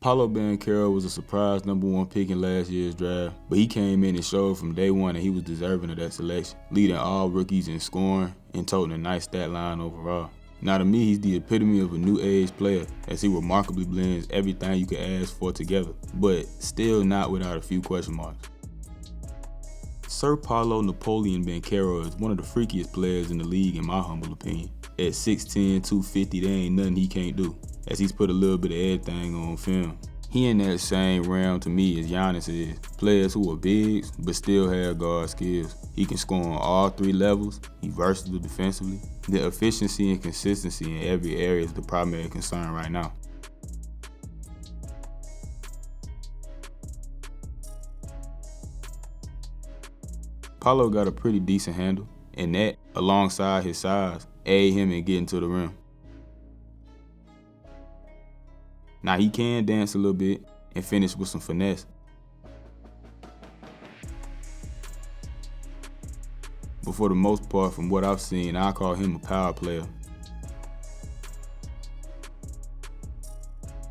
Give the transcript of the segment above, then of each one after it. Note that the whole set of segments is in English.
Paolo banchero was a surprise #1 pick in last year's draft, but he came in and showed from day one that he was deserving of that selection, leading all rookies in scoring and toting a nice stat line overall. Now to me, he's the epitome of a new age player, as he remarkably blends everything you could ask for together, but still not without a few question marks. Sir Paolo Napoleon banchero is one of the freakiest players in the league in my humble opinion. At 6'10", 250, there ain't nothing he can't do, as he's put a little bit of everything on film. He in that same realm to me as Giannis is, players who are bigs but still have guard skills. He can score on all three levels, he's versatile defensively. The efficiency and consistency in every area is the primary concern right now. Paolo got a pretty decent handle, and that, alongside his size, aid him in getting to the rim. Now he can dance a little bit and finish with some finesse. But for the most part, from what I've seen, I call him a power player.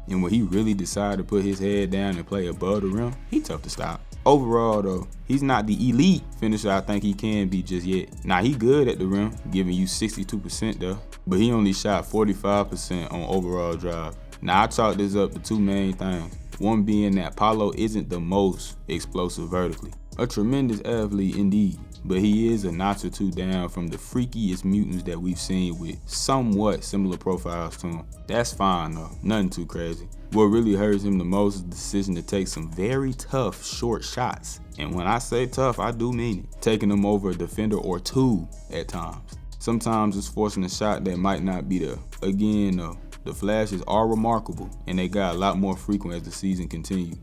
And when he really decided to put his head down and play above the rim, he tough to stop. Overall though, he's not the elite finisher I think he can be just yet. Now he good at the rim, giving you 62% though, but he only shot 45% on overall drive. Now I chalk this up to two main things. One being that Paolo isn't the most explosive vertically. A tremendous athlete indeed, but he is a notch or two down from the freakiest mutants that we've seen with somewhat similar profiles to him. That's fine though, nothing too crazy. What really hurts him the most is the decision to take some very tough short shots. And when I say tough, I do mean it. Taking them over a defender or two at times. Sometimes it's forcing a shot that might not be there. Again though, the flashes are remarkable and they got a lot more frequent as the season continued.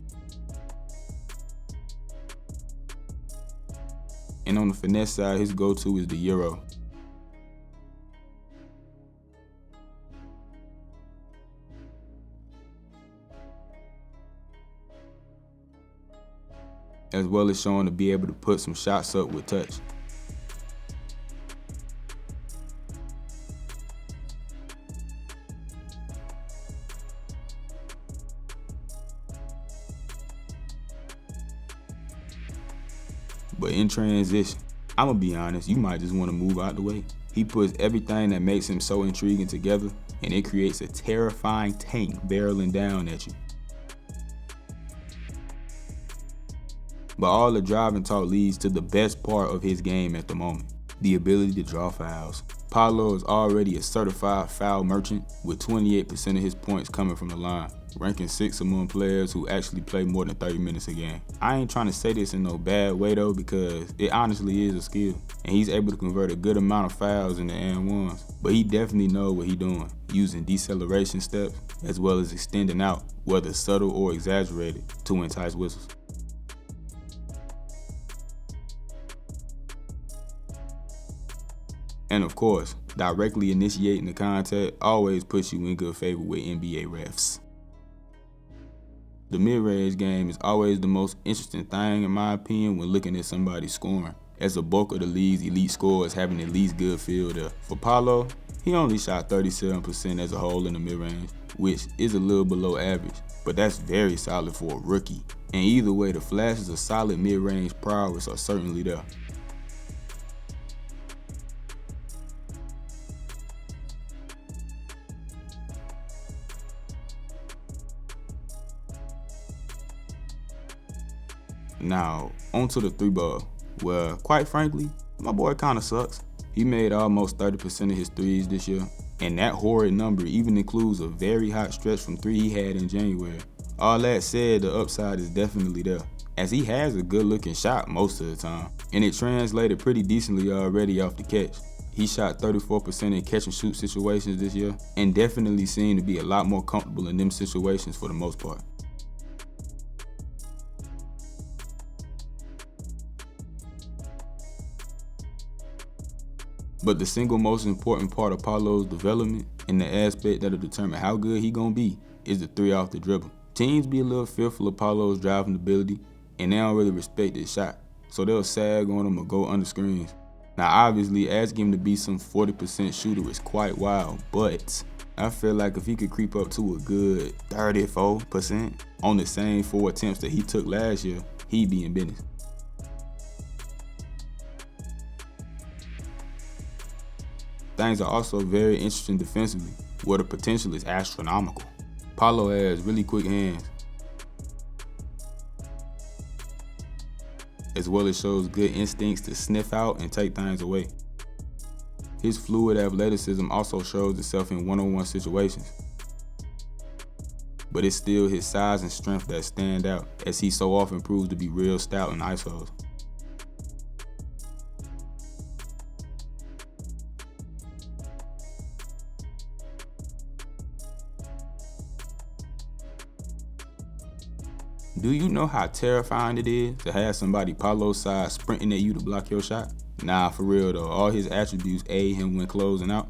And on the finesse side, his go-to is the Euro. As well as showing to be able to put some shots up with touch. But in transition, I'ma be honest, you might just want to move out the way. He puts everything that makes him so intriguing together, and it creates a terrifying tank barreling down at you. But all the driving talk leads to the best part of his game at the moment, the ability to draw fouls. Paolo is already a certified foul merchant with 28% of his points coming from the line, ranking 6th among players who actually play more than 30 minutes a game. I ain't trying to say this in no bad way though, because it honestly is a skill, and he's able to convert a good amount of fouls into and ones. But he definitely knows what he's doing, using deceleration steps as well as extending out, whether subtle or exaggerated, to entice whistles. And of course, directly initiating the contact always puts you in good favor with NBA refs. The mid-range game is always the most interesting thing in my opinion when looking at somebody scoring, as the bulk of the league's elite scorers having at least good field there. For Paolo, he only shot 37% as a whole in the mid-range, which is a little below average, but that's very solid for a rookie. And either way, the flashes of solid mid-range prowess are certainly there. Now, onto the three ball. Well, quite frankly, my boy kinda sucks. He made almost 30% of his threes this year, and that horrid number even includes a very hot stretch from three he had in January. All that said, the upside is definitely there, as he has a good looking shot most of the time, and it translated pretty decently already off the catch. He shot 34% in catch and shoot situations this year, and definitely seemed to be a lot more comfortable in them situations for the most part. But the single most important part of Paolo's development, and the aspect that'll determine how good he gonna be, is the three off the dribble. Teams be a little fearful of Paolo's driving ability, and they don't really respect his shot, so they'll sag on him or go under screens. Now obviously, asking him to be some 40% shooter is quite wild, but I feel like if he could creep up to a good 34% on the same 4 attempts that he took last year, he'd be in business. Things are also very interesting defensively, where the potential is astronomical. Paolo has really quick hands, as well as shows good instincts to sniff out and take things away. His fluid athleticism also shows itself in one-on-one situations, but it's still his size and strength that stand out, as he so often proves to be real stout in isos. Do you know how terrifying it is to have somebody Paolo's size sprinting at you to block your shot? Nah, for real though, all his attributes aid him when closing out.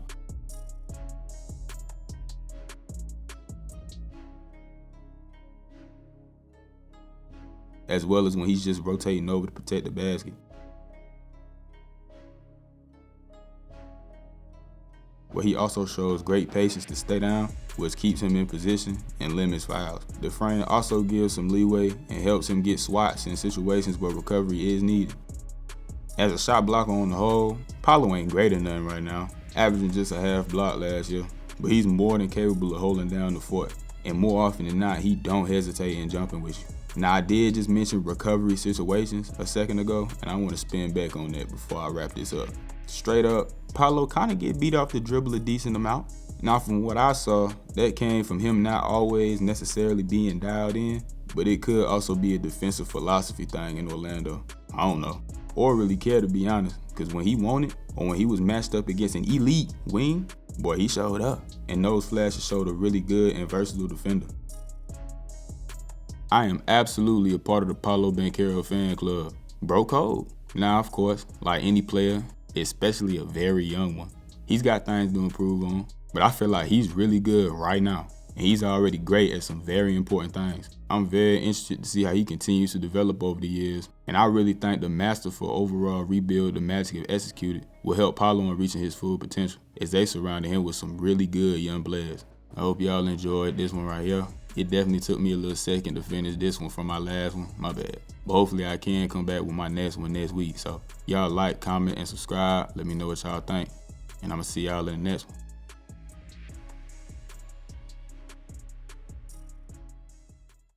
As well as when he's just rotating over to protect the basket. Where he also shows great patience to stay down, which keeps him in position and limits fouls. The frame also gives some leeway and helps him get swats in situations where recovery is needed. As a shot blocker on the whole, Paolo ain't great at nothing right now, averaging just a half block last year, but he's more than capable of holding down the fort, and more often than not, he don't hesitate in jumping with you. Now, I did just mention recovery situations a second ago, and I want to spin back on that before I wrap this up. Straight up, Paolo kind of get beat off the dribble a decent amount. Now, from what I saw, that came from him not always necessarily being dialed in, but it could also be a defensive philosophy thing in Orlando. I don't know. Or really care, to be honest, because when he wanted, or when he was matched up against an elite wing, boy, he showed up. And those flashes showed a really good and versatile defender. I am absolutely a part of the Paolo Banchero fan club. Bro code. Now, of course, like any player, especially a very young one, he's got things to improve on, but I feel like he's really good right now, and he's already great at some very important things. I'm very interested to see how he continues to develop over the years, and I really think the masterful overall rebuild the Magic have executed will help Paolo in reaching his full potential, as they surrounded him with some really good young players. I hope y'all enjoyed this one right here. It definitely took me a little second to finish this one from my last one, my bad. But hopefully I can come back with my next one next week. So y'all like, comment, and subscribe. Let me know what y'all think. And I'm gonna see y'all in the next one.